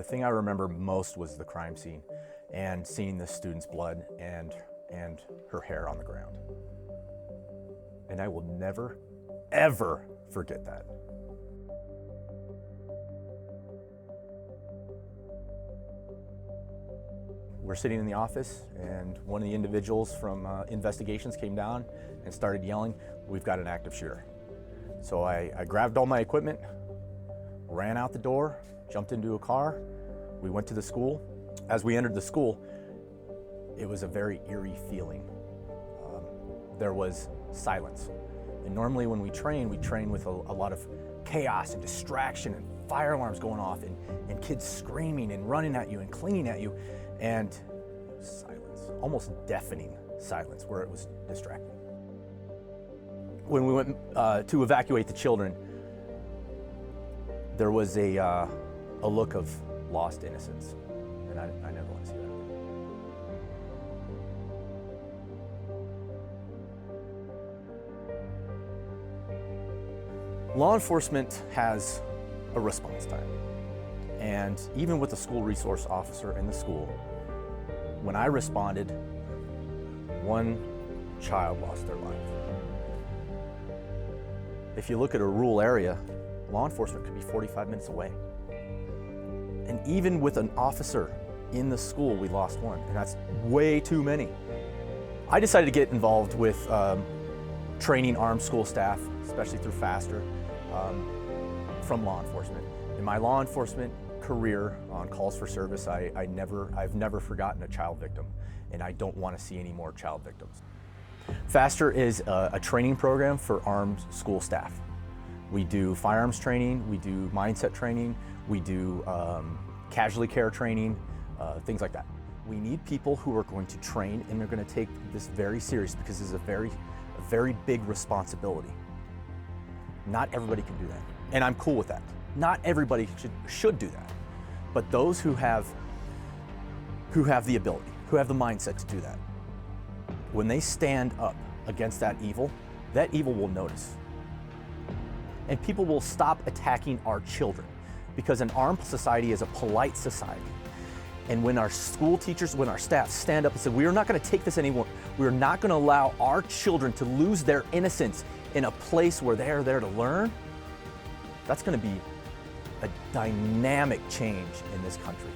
thing I remember most was the crime scene and seeing the student's blood and her hair on the ground. And I will never, ever forget that. We're sitting in the office and one of the individuals from investigations came down and started yelling, "We've got an active shooter." So I grabbed all my equipment, ran out the door, jumped into a car. We went to the school. As we entered the school, it was a very eerie feeling. There was silence. And normally when we train with a lot of chaos and distraction and fire alarms going off and kids screaming and running at you and clinging at you, and silence, almost deafening silence where it was distracting. When we went to evacuate the children, there was a look of lost innocence, and I never want to see that. Law enforcement has a response time. And even with the school resource officer in the school, when I responded, one child lost their life. If you look at a rural area, law enforcement could be 45 minutes away. And even with an officer in the school, we lost one, and that's way too many. I decided to get involved with training armed school staff, especially through FASTER, from law enforcement. In my law enforcement career on calls for service, I've never forgotten a child victim, and I don't want to see any more child victims. FASTER is a training program for armed school staff. We do firearms training, we do mindset training, we do casualty care training, things like that. We need people who are going to train and they're going to take this very serious because it's a very big responsibility. Not everybody can do that, and I'm cool with that. Not everybody should do that, but those who have the ability, who have the mindset to do that, when they stand up against that evil will notice. And people will stop attacking our children because an armed society is a polite society. And when our school teachers, when our staff stand up and say, we are not going to take this anymore, we are not going to allow our children to lose their innocence in a place where they are there to learn, that's going to be a dynamic change in this country.